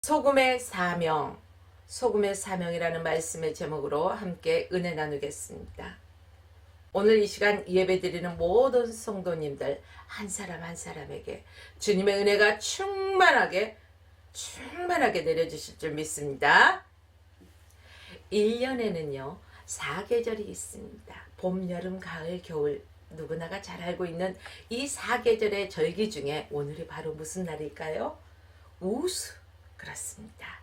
소금의 사명, 소금의 사명이라는 말씀의 제목으로 함께 은혜 나누겠습니다. 오늘 이 시간 예배드리는 모든 성도님들 한 사람 한 사람에게 주님의 은혜가 충만하게 내려주실 줄 믿습니다. 1년에는요 4계절이 있습니다. 봄, 여름, 가을, 겨울, 누구나가 잘 알고 있는 이 4계절의 절기 중에 오늘이 바로 무슨 날일까요? 우수. 그렇습니다.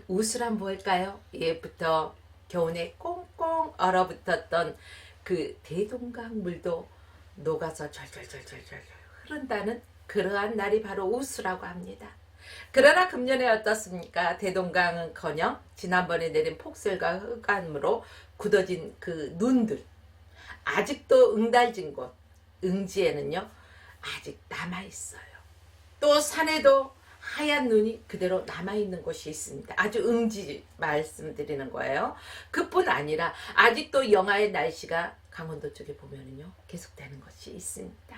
우수란 뭘까요? 예부터 겨우내 꽁꽁 얼어붙었던 그 대동강 물도 녹아서 절절절절절 흐른다는 그러한 날이 바로 우수라고 합니다. 그러나 금년에 어떻습니까? 대동강은커녕 지난번에 내린 폭설과 흑암으로 굳어진 그 눈들, 아직도 응달진 곳, 응지에는요 아직 남아있어요. 또 산에도 하얀 눈이 그대로 남아있는 곳이 있습니다. 아주 응지 말씀드리는 거예요. 그뿐 아니라 아직도 영하의 날씨가 강원도 쪽에 보면은요 계속되는 것이 있습니다.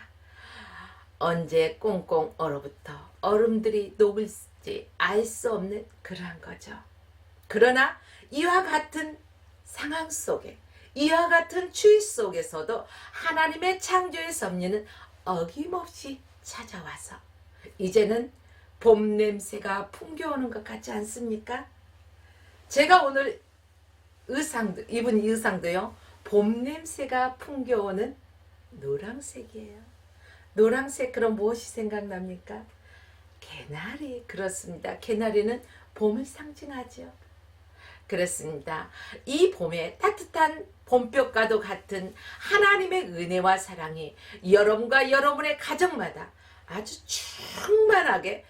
언제 꽁꽁 얼어붙어 얼음들이 녹을지 알 수 없는 그러한 거죠. 그러나 이와 같은 상황 속에, 이와 같은 추위 속에서도 하나님의 창조의 섭리는 어김없이 찾아와서 이제는 봄 냄새가 풍겨오는 것 같지 않습니까? 제가 오늘 입은 이 의상도요 봄 냄새가 풍겨오는 노란색이에요. 노란색, 그럼 무엇이 생각납니까? 개나리. 그렇습니다. 개나리는 봄을 상징하죠. 그렇습니다. 이 봄에 따뜻한 봄볕과도 같은 하나님의 은혜와 사랑이 여러분과 여러분의 가정마다 아주 충만하게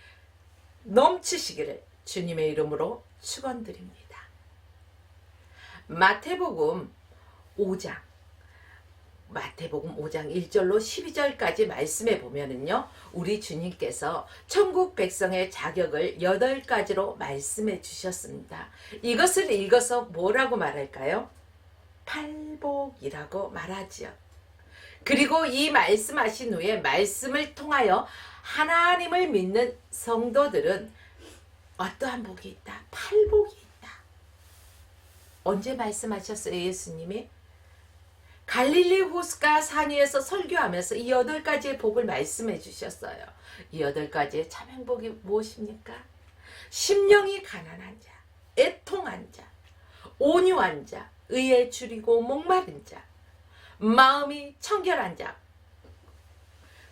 넘치시기를 주님의 이름으로 축원드립니다. 마태복음 5장 1절로 12절까지 말씀해 보면은요 우리 주님께서 천국 백성의 자격을 8가지로 말씀해 주셨습니다. 이것을 읽어서 뭐라고 말할까요? 팔복이라고 말하지요. 그리고 이 말씀하신 후에 말씀을 통하여 하나님을 믿는 성도들은 어떠한 복이 있다? 팔복이 있다. 언제 말씀하셨어요? 예수님이 갈릴리 호숫가 산 위에서 설교하면서 이 8가지의 복을 말씀해 주셨어요. 이 8가지의 참 행복이 무엇입니까? 심령이 가난한 자, 애통한 자, 온유한 자, 의에 줄이고 목마른 자, 마음이 청결한 자,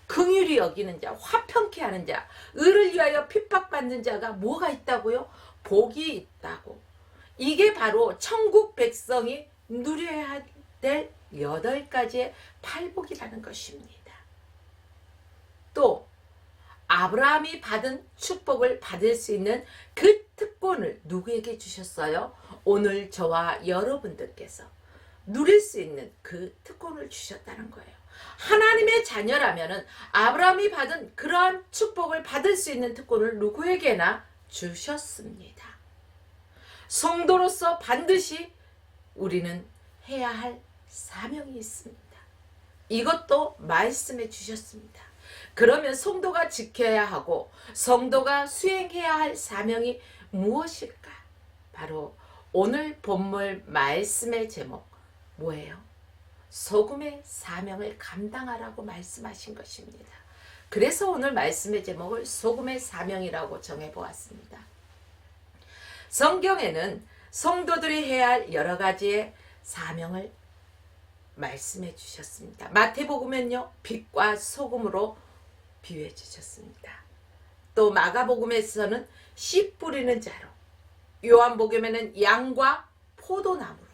긍휼히 여기는 자, 화평케 하는 자, 의를 위하여 핍박받는 자가 뭐가 있다고요? 복이 있다고. 이게 바로 천국 백성이 누려야 될 8가지의 팔복이라는 것입니다. 또 아브라함이 받은 축복을 받을 수 있는 그 특권을 누구에게 주셨어요? 오늘 저와 여러분들께서 누릴 수 있는 그 특권을 주셨다는 거예요. 하나님의 자녀라면은 아브라함이 받은 그러한 축복을 받을 수 있는 특권을 누구에게나 주셨습니다. 성도로서 반드시 우리는 해야 할 사명이 있습니다. 이것도 말씀해 주셨습니다. 그러면 성도가 지켜야 하고 성도가 수행해야 할 사명이 무엇일까? 바로 오늘 본문 말씀의 제목 뭐예요? 소금의 사명을 감당하라고 말씀하신 것입니다. 그래서 오늘 말씀의 제목을 소금의 사명이라고 정해보았습니다. 성경에는 성도들이 해야 할 여러 가지의 사명을 말씀해 주셨습니다. 마태복음은요 빛과 소금으로 비유해 주셨습니다. 또 마가복음에서는 씨 뿌리는 자로, 요한복음에는 양과 포도나무로,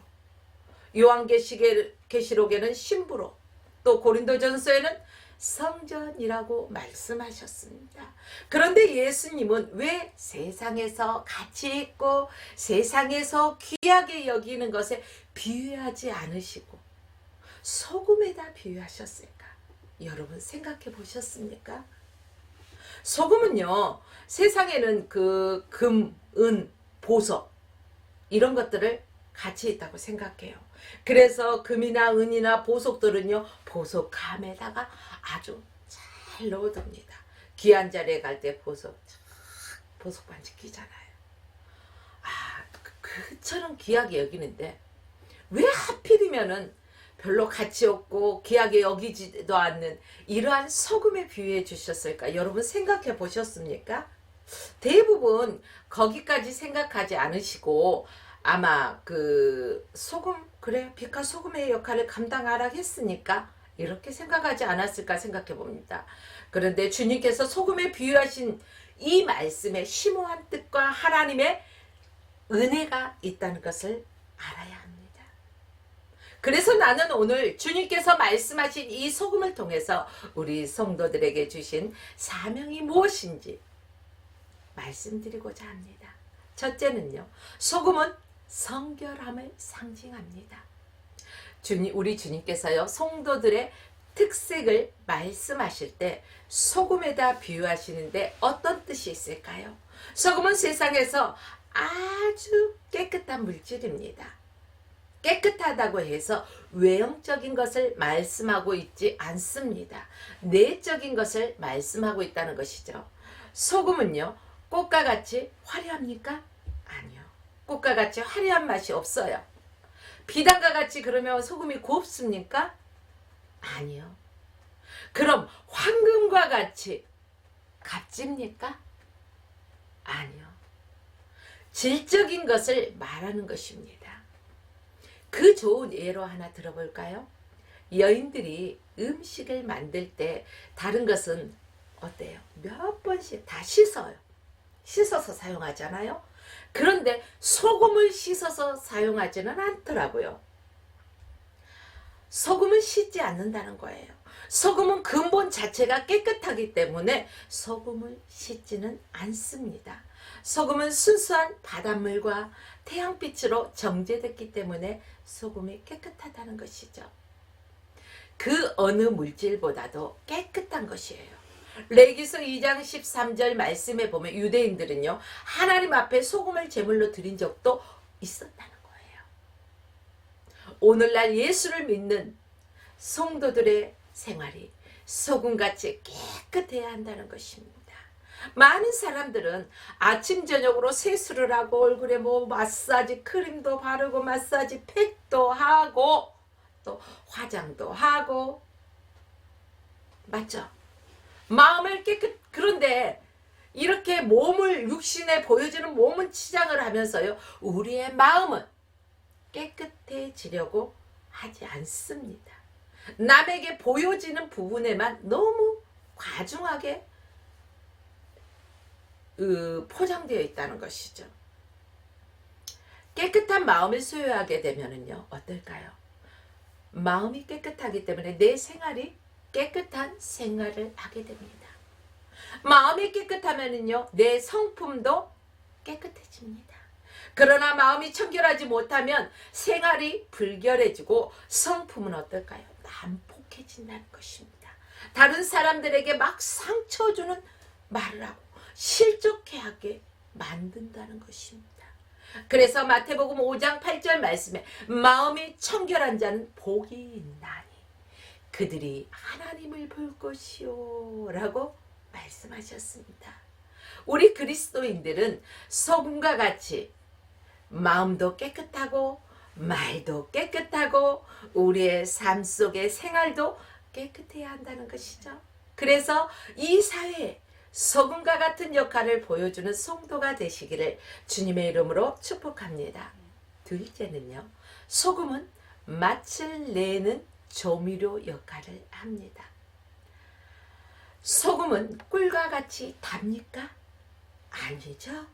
요한계시록에는 신부로, 또 고린도전서에는 성전이라고 말씀하셨습니다. 그런데 예수님은 왜 세상에서 가치 있고 세상에서 귀하게 여기는 것에 비유하지 않으시고 소금에다 비유하셨을까? 여러분 생각해 보셨습니까? 소금은요 세상에는 그 금, 은, 보석 이런 것들을 가치 있다고 생각해요. 그래서 금이나 은이나 보석들은요 보석감에다가 아주 잘 넣어둡니다. 귀한 자리에 갈 때 보석 반지 끼잖아요. 그처럼 귀하게 여기는데 왜 하필이면은 별로 가치 없고 귀하게 여기지도 않는 이러한 소금에 비유해 주셨을까? 여러분 생각해 보셨습니까? 대부분 거기까지 생각하지 않으시고 아마 그 소금, 그래 빛과 소금의 역할을 감당하라 했으니까 이렇게 생각하지 않았을까 생각해 봅니다. 그런데 주님께서 소금에 비유하신 이 말씀에 심오한 뜻과 하나님의 은혜가 있다는 것을 알아야 합니다. 그래서 나는 오늘 주님께서 말씀하신 이 소금을 통해서 우리 성도들에게 주신 사명이 무엇인지 말씀드리고자 합니다. 첫째는요, 소금은 성결함을 상징합니다. 우리 주님께서요, 성도들의 특색을 말씀하실 때 소금에다 비유하시는데 어떤 뜻이 있을까요? 소금은 세상에서 아주 깨끗한 물질입니다. 깨끗하다고 해서 외형적인 것을 말씀하고 있지 않습니다. 내적인 것을 말씀하고 있다는 것이죠. 소금은요, 꽃과 같이 화려합니까? 아니요. 꽃과 같이 화려한 맛이 없어요. 비단과 같이 그러면 소금이 곱습니까? 아니요. 그럼 황금과 같이 값집니까? 아니요. 질적인 것을 말하는 것입니다. 그 좋은 예로 하나 들어볼까요? 여인들이 음식을 만들 때 다른 것은 어때요? 몇 번씩 다 씻어요. 씻어서 사용하잖아요. 그런데 소금을 씻어서 사용하지는 않더라고요. 소금은 씻지 않는다는 거예요. 소금은 근본 자체가 깨끗하기 때문에 소금을 씻지는 않습니다. 소금은 순수한 바닷물과 태양빛으로 정제됐기 때문에 소금이 깨끗하다는 것이죠. 그 어느 물질보다도 깨끗한 것이에요. 레위기서 2장 13절 말씀에 보면 유대인들은요, 하나님 앞에 소금을 제물로 드린 적도 있었다는 거예요. 오늘날 예수를 믿는 성도들의 생활이 소금같이 깨끗해야 한다는 것입니다. 많은 사람들은 아침 저녁으로 세수를 하고 얼굴에 뭐 마사지 크림도 바르고 마사지 팩도 하고 또 화장도 하고 맞죠? 마음을 그런데 이렇게 몸을 육신에 보여주는 몸은 치장을 하면서요, 우리의 마음은 깨끗해지려고 하지 않습니다. 남에게 보여지는 부분에만 너무 과중하게 포장되어 있다는 것이죠. 깨끗한 마음을 소유하게 되면은요, 어떨까요? 마음이 깨끗하기 때문에 내 생활이 깨끗한 생활을 하게 됩니다. 마음이 깨끗하면은요, 내 성품도 깨끗해집니다. 그러나 마음이 청결하지 못하면 생활이 불결해지고 성품은 어떨까요? 난폭해진다는 것입니다. 다른 사람들에게 막 상처 주는 말을 하고 실족해하게 만든다는 것입니다. 그래서 마태복음 5장 8절 말씀에 마음이 청결한 자는 복이 있나니 그들이 하나님을 볼 것이요 라고 말씀하셨습니다. 우리 그리스도인들은 소금과 같이 마음도 깨끗하고 말도 깨끗하고 우리의 삶 속의 생활도 깨끗해야 한다는 것이죠. 그래서 이 사회에 소금과 같은 역할을 보여주는 성도가 되시기를 주님의 이름으로 축복합니다. 둘째는요, 소금은 맛을 내는 조미료 역할을 합니다. 소금은 꿀과 같이 답니까? 아니죠.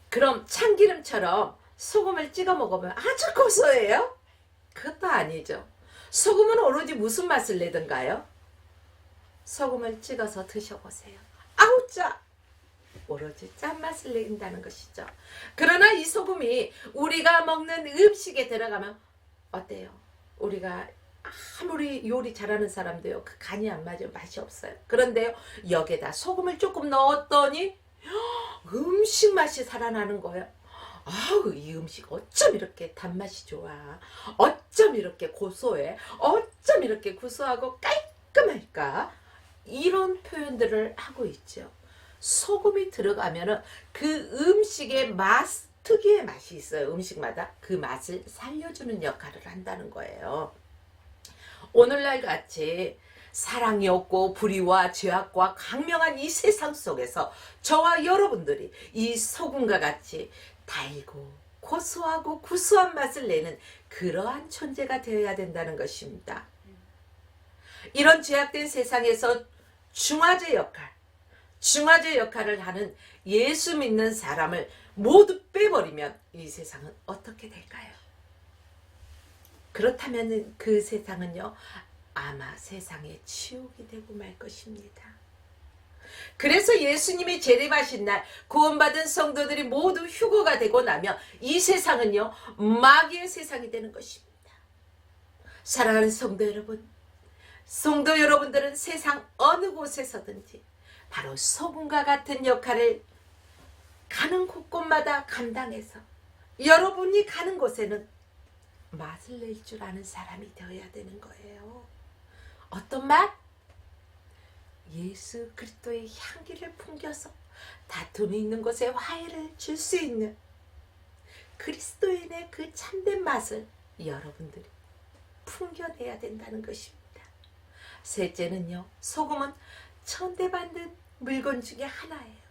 그럼 참기름처럼 소금을 찍어 먹으면 아주 고소해요? 그것도 아니죠. 소금은 오로지 무슨 맛을 내던가요? 소금을 찍어서 드셔보세요. 아우 짜! 오로지 짠맛을 낸다는 것이죠. 그러나 이 소금이 우리가 먹는 음식에 들어가면 어때요? 우리가 아무리 요리 잘하는 사람도요, 그 간이 안 맞으면 맛이 없어요. 그런데요, 여기에다 소금을 조금 넣었더니 음식 맛이 살아나는 거예요. 아우, 이 음식 어쩜 이렇게 단맛이 좋아. 어쩜 이렇게 고소해. 어쩜 이렇게 구수하고 깔끔할까. 이런 표현들을 하고 있죠. 소금이 들어가면은 그 음식의 특유의 맛이 있어요. 음식마다 그 맛을 살려주는 역할을 한다는 거예요. 오늘날 같이 사랑이 없고 불의와 죄악과 강명한 이 세상 속에서 저와 여러분들이 이 소금과 같이 달고 고소하고 구수한 맛을 내는 그러한 존재가 되어야 된다는 것입니다. 이런 죄악된 세상에서 중화제 역할을 하는 예수 믿는 사람을 모두 빼버리면 이 세상은 어떻게 될까요? 그렇다면 그 세상은요, 아마 세상의 지옥이 되고 말 것입니다. 그래서 예수님이 재림하신 날 구원받은 성도들이 모두 휴거가 되고 나면 이 세상은요, 마귀의 세상이 되는 것입니다. 사랑하는 성도 여러분들은 세상 어느 곳에서든지 바로 소금과 같은 역할을 가는 곳곳마다 감당해서 여러분이 가는 곳에는 맛을 낼 줄 아는 사람이 되어야 되는 거예요. 어떤 맛? 예수 그리스도의 향기를 풍겨서 다툼이 있는 곳에 화해를 줄 수 있는 그리스도인의 그 참된 맛을 여러분들이 풍겨내야 된다는 것입니다. 셋째는요, 소금은 천대받는 물건 중에 하나예요.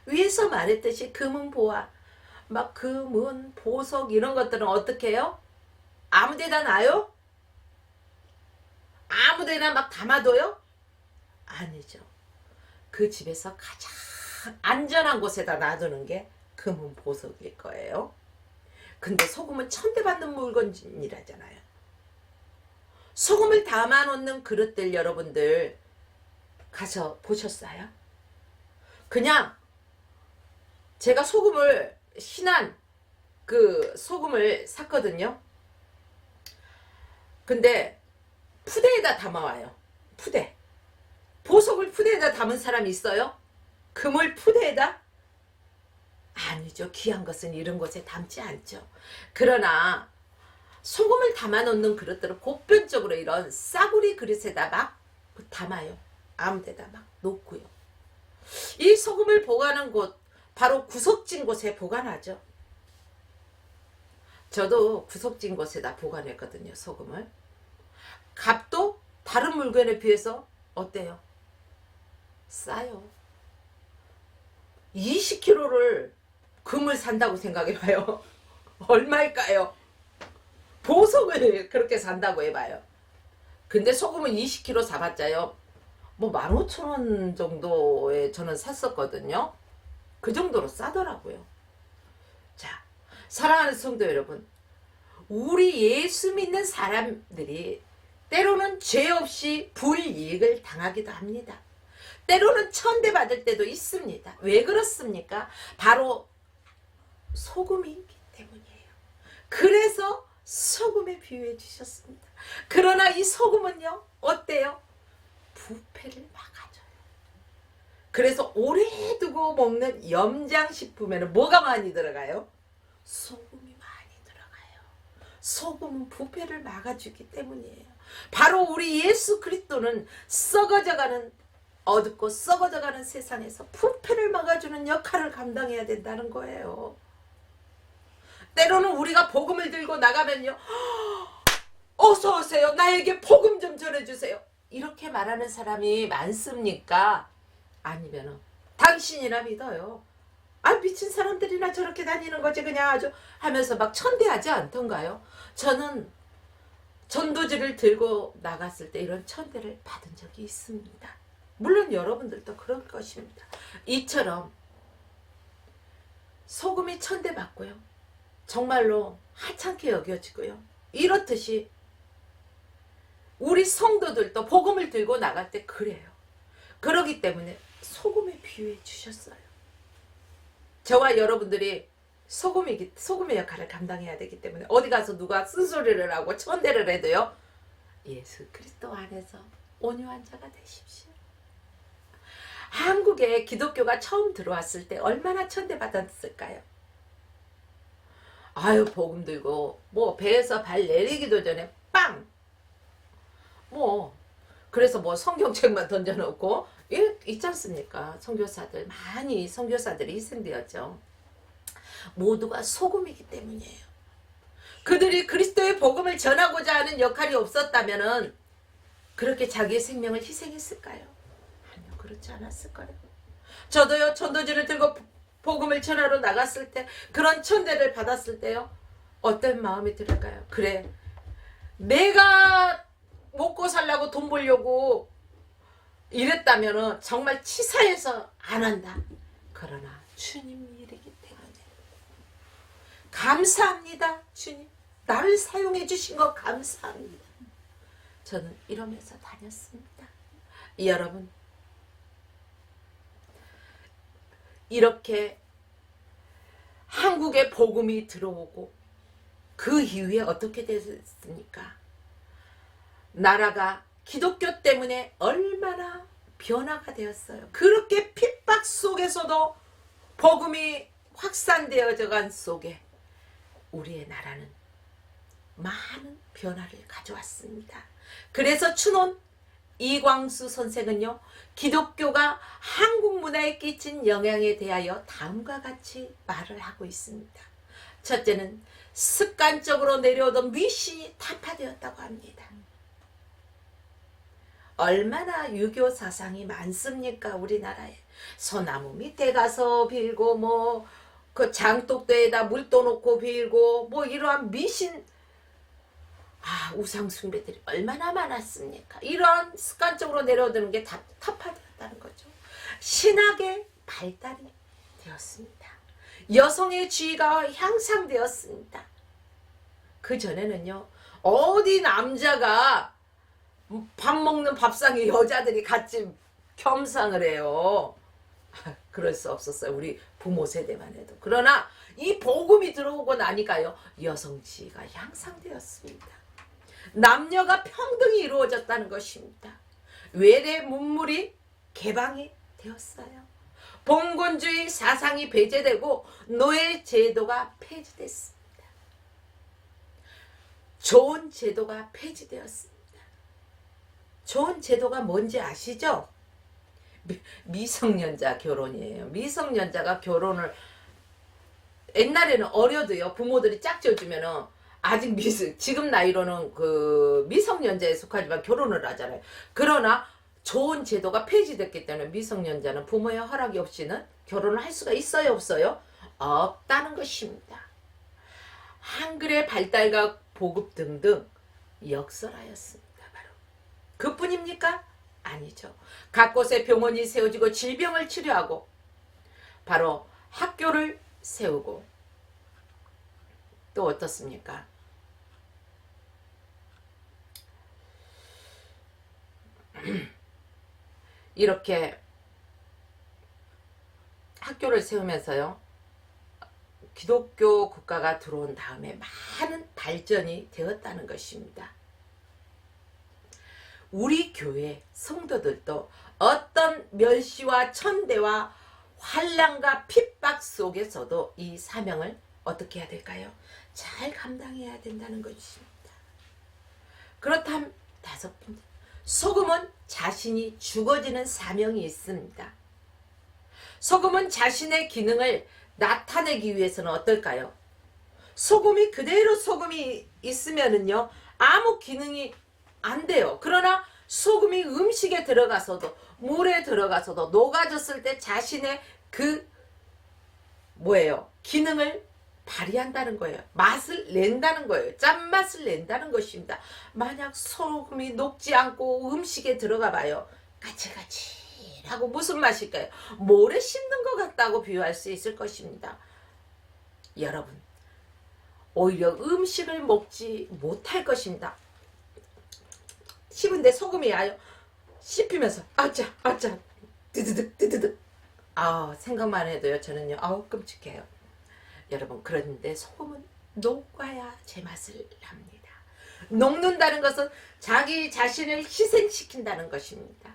위에서 말했듯이 금은 보화, 막 금은 보석 이런 것들은 어떻게 해요? 아무데나 놔요? 아무데나 막 담아둬요? 아니죠. 그 집에서 가장 안전한 곳에다 놔두는 게 금은 보석일 거예요. 근데 소금은 천대받는 물건이라잖아요. 소금을 담아놓는 그릇들 여러분들 가서 보셨어요? 그냥 제가 신한 그 소금을 샀거든요. 근데 푸대에다 담아와요. 푸대. 보석을 푸대에다 담은 사람이 있어요? 금을 푸대에다? 아니죠. 귀한 것은 이런 곳에 담지 않죠. 그러나 소금을 담아놓는 그릇들을 보편적으로 이런 싸구리 그릇에다 막 담아요. 아무데다 막 놓고요. 이 소금을 보관한 곳, 바로 구석진 곳에 보관하죠. 저도 구석진 곳에다 보관했거든요, 소금을. 값도 다른 물건에 비해서 어때요? 싸요. 20kg를 금을 산다고 생각해봐요. 얼마일까요? 보석을 그렇게 산다고 해봐요. 근데 소금은 20kg 사봤자요, 뭐 15,000원 정도에 저는 샀었거든요. 그 정도로 싸더라고요. 자, 사랑하는 성도 여러분, 우리 예수 믿는 사람들이 때로는 죄 없이 불이익을 당하기도 합니다. 때로는 천대받을 때도 있습니다. 왜 그렇습니까? 바로 소금이 있기 때문이에요. 그래서 소금에 비유해 주셨습니다. 그러나 이 소금은요, 어때요? 부패를 막아줘요. 그래서 오래 두고 먹는 염장식품에는 뭐가 많이 들어가요? 소금이 많이 들어가요. 소금은 부패를 막아주기 때문이에요. 바로 우리 예수 그리스도는 썩어져가는, 어둡고 썩어져가는 세상에서 부패를 막아주는 역할을 감당해야 된다는 거예요. 때로는 우리가 복음을 들고 나가면요, 어서 오세요, 나에게 복음 좀 전해주세요, 이렇게 말하는 사람이 많습니까? 아니면 당신이나 믿어요, 아 미친 사람들이나 저렇게 다니는 거지 그냥 아주 하면서 막 천대하지 않던가요? 저는 전도지를 들고 나갔을 때 이런 천대를 받은 적이 있습니다. 물론 여러분들도 그럴 것입니다. 이처럼 소금이 천대받고요, 정말로 하찮게 여겨지고요, 이렇듯이 우리 성도들도 복음을 들고 나갈 때 그래요. 그러기 때문에 소금에 비유해 주셨어요. 저와 여러분들이 소금의 역할을 감당해야 되기 때문에 어디 가서 누가 쓴소리를 하고 천대를 해도요, 예수 그리스도 안에서 온유한 자가 되십시오. 한국에 기독교가 처음 들어왔을 때 얼마나 천대받았을까요? 아유, 복음 들고 뭐 배에서 발 내리기도 전에 빵! 뭐 그래서 뭐 성경책만 던져놓고 있지 않습니까? 선교사들 많이 선교사들이 희생되었죠. 모두가 소금이기 때문이에요. 그들이 그리스도의 복음을 전하고자 하는 역할이 없었다면은 그렇게 자기의 생명을 희생했을까요? 아니요, 그렇지 않았을 거예요. 저도요, 전도지를 들고 복음을 전하러 나갔을 때, 그런 천대를 받았을 때요, 어떤 마음이 들을까요? 그래, 내가 먹고 살려고 돈 벌려고 이랬다면은 정말 치사해서 안 한다. 그러나 주님 일이기 때문에 감사합니다. 주님, 나를 사용해 주신 거 감사합니다. 저는 이러면서 다녔습니다. 여러분, 이렇게 한국에 복음이 들어오고 그 이후에 어떻게 됐습니까? 나라가 기독교 때문에 얼마나 변화가 되었어요. 그렇게 핍박 속에서도 복음이 확산되어져 간 속에 우리의 나라는 많은 변화를 가져왔습니다. 그래서 추논 이광수 선생은요, 기독교가 한국 문화에 끼친 영향에 대하여 다음과 같이 말을 하고 있습니다. 첫째는 습관적으로 내려오던 미신이 타파되었다고 합니다. 얼마나 유교 사상이 많습니까? 우리나라에. 소나무 밑에 가서 빌고 뭐 그 장독대에다 물 떠놓고 빌고 뭐 이러한 미신, 우상 숭배들이 얼마나 많았습니까? 이러한 습관적으로 내려오는 게 다 타파되었다는 거죠. 신학의 발달이 되었습니다. 여성의 지위가 향상되었습니다. 그 전에는요, 어디 남자가 밥 먹는 밥상에 여자들이 같이 겸상을 해요. 그럴 수 없었어요. 우리 부모 세대만 해도. 그러나 이 복음이 들어오고 나니까요, 여성 지위가 향상되었습니다. 남녀가 평등이 이루어졌다는 것입니다. 외래 문물이 개방이 되었어요. 봉건주의 사상이 배제되고 노예 제도가 폐지됐습니다. 좋은 제도가 폐지되었습니다. 좋은 제도가 뭔지 아시죠? 미성년자 결혼이에요. 미성년자가 결혼을, 옛날에는 어려도요, 부모들이 짝지어주면은 아직 지금 나이로는 그 미성년자에 속하지만 결혼을 하잖아요. 그러나 좋은 제도가 폐지됐기 때문에 미성년자는 부모의 허락이 없이는 결혼을 할 수가 있어요, 없어요? 없다는 것입니다. 한글의 발달과 보급 등등 역설하였습니다. 바로 그뿐입니까? 아니죠. 각 곳에 병원이 세워지고 질병을 치료하고 바로 학교를 세우고 또 어떻습니까? 이렇게 학교를 세우면서요, 기독교 국가가 들어온 다음에 많은 발전이 되었다는 것입니다. 우리 교회 성도들도 어떤 멸시와 천대와 환난과 핍박 속에서도 이 사명을 어떻게 해야 될까요? 잘 감당해야 된다는 것입니다. 그렇다면 다섯 번째, 소금은 자신이 죽어지는 사명이 있습니다. 소금은 자신의 기능을 나타내기 위해서는 어떨까요? 소금이 그대로 소금이 있으면은요, 아무 기능이 안 돼요. 그러나 소금이 음식에 들어가서도 물에 들어가서도 녹아졌을 때 자신의 그 기능을 발휘한다는 거예요. 맛을 낸다는 거예요. 짠맛을 낸다는 것입니다. 만약 소금이 녹지 않고 음식에 들어가 봐요. 까칠까칠하고 무슨 맛일까요? 모래 씹는 것 같다고 비유할 수 있을 것입니다. 여러분, 오히려 음식을 먹지 못할 것입니다. 씹은데 소금이 와요. 씹히면서 아짜 드드득 드드득. 생각만 해도요, 저는요, 끔찍해요. 여러분, 그런데 소금은 녹아야 제맛을 납니다. 녹는다는 것은 자기 자신을 희생시킨다는 것입니다.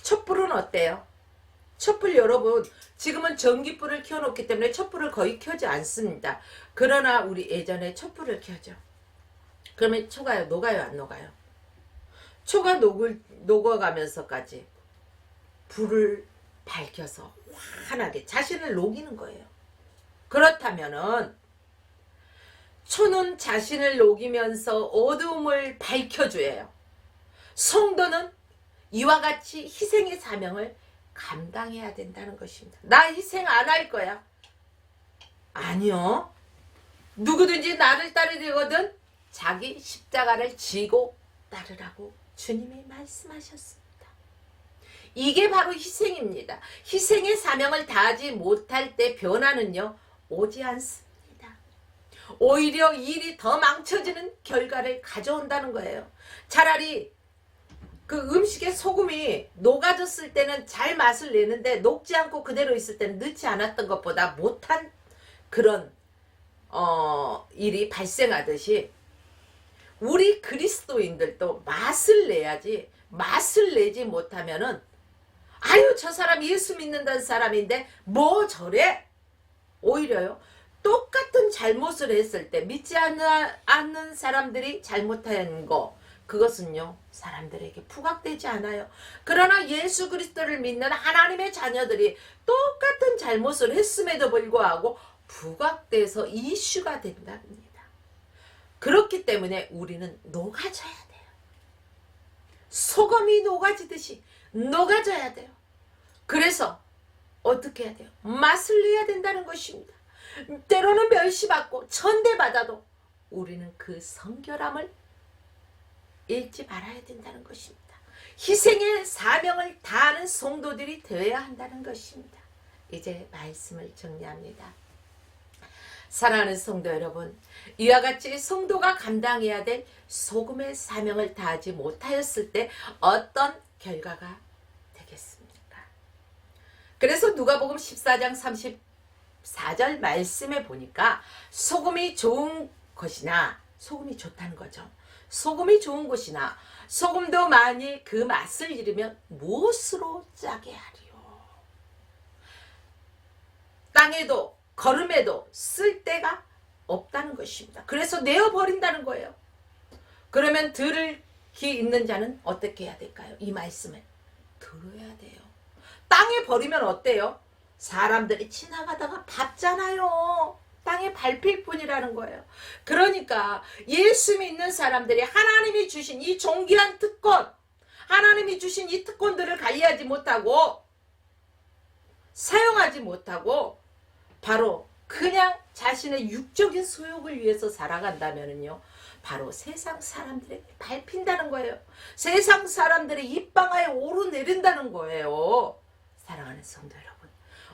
촛불은 어때요? 촛불, 여러분, 지금은 전기불을 켜놓기 때문에 촛불을 거의 켜지 않습니다. 그러나 우리 예전에 촛불을 켜죠. 그러면 초가요, 녹아요, 안 녹아요? 초가 녹아가면서까지 불을 밝혀서 환하게 자신을 녹이는 거예요. 그렇다면은 초는 자신을 녹이면서 어두움을 밝혀줘요. 성도는 이와 같이 희생의 사명을 감당해야 된다는 것입니다. 나 희생 안 할 거야. 아니요. 누구든지 나를 따르려거든 자기 십자가를 지고 따르라고 주님이 말씀하셨습니다. 이게 바로 희생입니다. 희생의 사명을 다하지 못할 때 변화는요 오지 않습니다. 오히려 일이 더 망쳐지는 결과를 가져온다는 거예요. 차라리 그 음식에 소금이 녹아졌을 때는 잘 맛을 내는데 녹지 않고 그대로 있을 때는 넣지 않았던 것보다 못한 그런 일이 발생하듯이 우리 그리스도인들도 맛을 내야지, 맛을 내지 못하면은 아유 저 사람 예수 믿는다는 사람인데 뭐 저래? 오히려요 똑같은 잘못을 했을 때 믿지 않는 사람들이 잘못한 거 그것은요 사람들에게 부각되지 않아요. 그러나 예수 그리스도를 믿는 하나님의 자녀들이 똑같은 잘못을 했음에도 불구하고 부각돼서 이슈가 된답니다. 그렇기 때문에 우리는 녹아져야 돼요. 소금이 녹아지듯이 녹아져야 돼요. 그래서 어떻게 해야 돼요? 맛을 내야 된다는 것입니다. 때로는 멸시받고 천대받아도 우리는 그 성결함을 잃지 말아야 된다는 것입니다. 희생의 사명을 다하는 성도들이 되어야 한다는 것입니다. 이제 말씀을 정리합니다. 사랑하는 성도 여러분, 이와 같이 성도가 감당해야 될 소금의 사명을 다하지 못하였을 때 어떤 결과가 되겠습니까? 그래서 누가복음 14장 34절 말씀에 보니까 소금이 좋은 것이나 소금이 좋다는 거죠. 소금이 좋은 것이나 소금도 만일 그 맛을 잃으면 무엇으로 짜게 하리요? 땅에도 걸음에도 쓸 데가 없다는 것입니다. 그래서 내어버린다는 거예요. 그러면 들을 귀 있는 자는 어떻게 해야 될까요? 이 말씀을 들어야 돼요. 땅에 버리면 어때요? 사람들이 지나가다가 밟잖아요. 땅에 밟힐 뿐이라는 거예요. 그러니까 예수 믿는 사람들이 하나님이 주신 이 존귀한 특권, 하나님이 주신 이 특권들을 관리하지 못하고 사용하지 못하고 바로 그냥 자신의 육적인 소욕을 위해서 살아간다면요 바로 세상 사람들에게 밟힌다는 거예요. 세상 사람들의 입방아에 오르내린다는 거예요. 사랑하는 성도 여러분,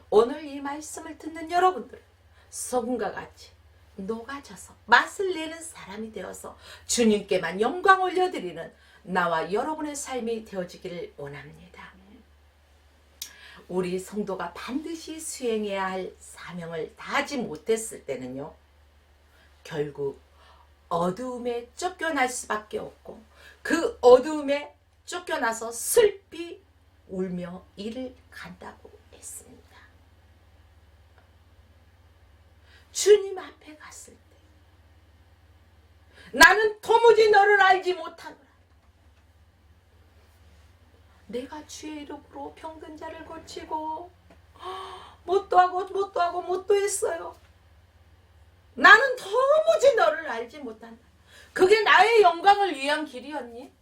오늘 이 말씀을 듣는 여러분들은 소금과 같이 녹아져서 맛을 내는 사람이 되어서 주님께만 영광 올려드리는 나와 여러분의 삶이 되어지기를 원합니다. 우리 성도가 반드시 수행해야 할 사명을 다하지 못했을 때는요 결국 어두움에 쫓겨날 수밖에 없고 그 어두움에 쫓겨나서 슬피 울며 이를 간다고 했습니다. 주님 앞에 갔을 때 나는 도무지 너를 알지 못하노라. 내가 주의 이름으로 병든 자를 고치고 못도 하고 했어요. 나는 도무지 너를 알지 못한다. 그게 나의 영광을 위한 길이었니?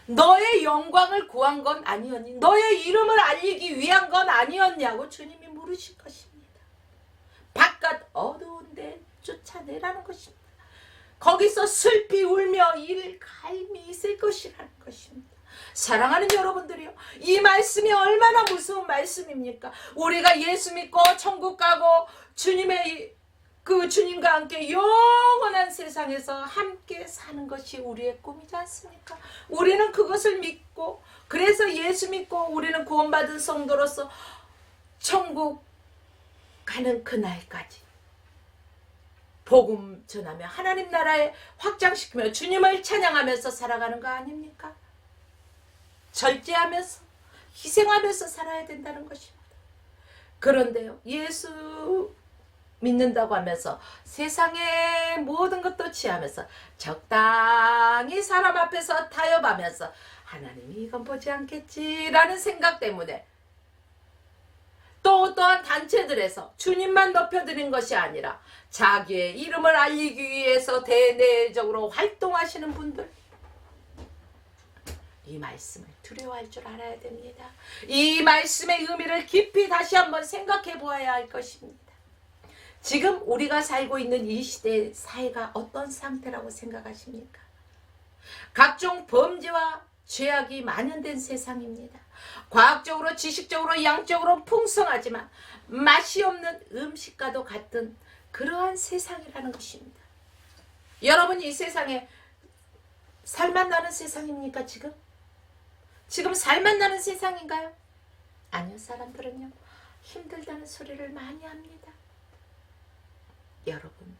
너의 영광을 구한 건 아니었니? 너의 이름을 알리기 위한 건 아니었냐고 주님이 물으실 것입니다. 바깥 어두운 데 쫓아내라는 것입니다. 거기서 슬피 울며 이를 갈미 있을 것이라는 것입니다. 사랑하는 여러분들이요, 이 말씀이 얼마나 무서운 말씀입니까? 우리가 예수 믿고 천국 가고 주님과 함께 영원한 세상에서 함께 사는 것이 우리의 꿈이지 않습니까? 우리는 그것을 믿고 그래서 예수 믿고 우리는 구원받은 성도로서 천국 가는 그날까지 복음 전하며 하나님 나라에 확장시키며 주님을 찬양하면서 살아가는 거 아닙니까? 절제하면서 희생하면서 살아야 된다는 것입니다. 그런데요, 예수 믿는다고 하면서 세상의 모든 것도 취하면서 적당히 사람 앞에서 타협하면서 하나님이 이건 보지 않겠지라는 생각 때문에 또한 단체들에서 주님만 높여드린 것이 아니라 자기의 이름을 알리기 위해서 대내적으로 활동하시는 분들, 이 말씀을 두려워할 줄 알아야 됩니다. 이 말씀의 의미를 깊이 다시 한번 생각해 보아야 할 것입니다. 지금 우리가 살고 있는 이 시대의 사회가 어떤 상태라고 생각하십니까? 각종 범죄와 죄악이 만연된 세상입니다. 과학적으로, 지식적으로, 양적으로 풍성하지만 맛이 없는 음식과도 같은 그러한 세상이라는 것입니다. 여러분, 이 세상에 살맛 나는 세상입니까? 지금 살맛 나는 세상인가요? 아니요. 사람들은요, 힘들다는 소리를 많이 합니다. 여러분,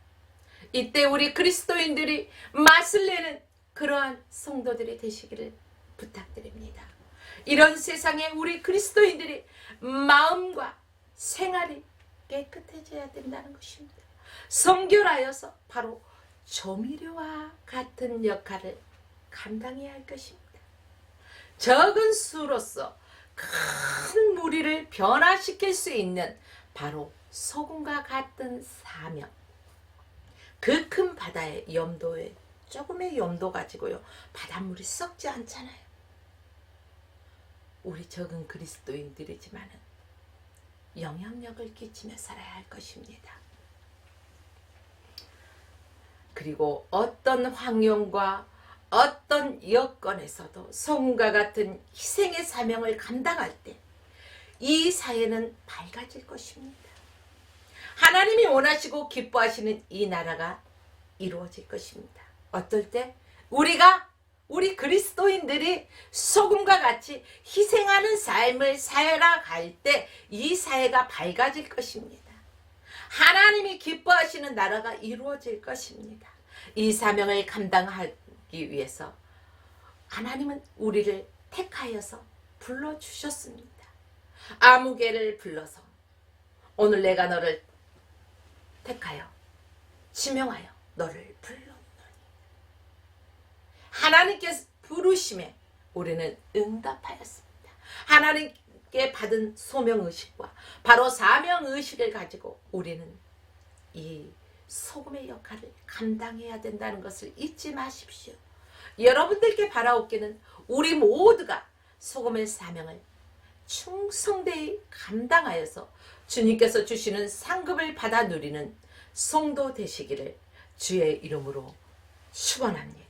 이때 우리 그리스도인들이 맛을 내는 그러한 성도들이 되시기를 부탁드립니다. 이런 세상에 우리 그리스도인들이 마음과 생활이 깨끗해져야 된다는 것입니다. 성결하여서 바로 조미료와 같은 역할을 감당해야 할 것입니다. 적은 수로서 큰 무리를 변화시킬 수 있는 바로 소금과 같은 사명. 그 큰 바다의 염도에 조금의 염도 가지고요, 바닷물이 썩지 않잖아요. 우리 적은 그리스도인들이지만은 영향력을 끼치며 살아야 할 것입니다. 그리고 어떤 환경과 어떤 여건에서도 소금과 같은 희생의 사명을 감당할 때 이 사회는 밝아질 것입니다. 하나님이 원하시고 기뻐하시는 이 나라가 이루어질 것입니다. 어떨 때? 우리 그리스도인들이 소금과 같이 희생하는 삶을 살아갈 때 이 사회가 밝아질 것입니다. 하나님이 기뻐하시는 나라가 이루어질 것입니다. 이 사명을 감당하기 위해서 하나님은 우리를 택하여서 불러주셨습니다. 아무개를 불러서 오늘 내가 너를 택하여 지명하여 너를 불렀노니, 하나님께서 부르심에 우리는 응답하였습니다. 하나님께 받은 소명의식과 바로 사명의식을 가지고 우리는 이 소금의 역할을 감당해야 된다는 것을 잊지 마십시오. 여러분들께 바라옵기는 우리 모두가 소금의 사명을 충성되이 감당하여서 주님께서 주시는 상급을 받아 누리는 성도 되시기를 주의 이름으로 축원합니다.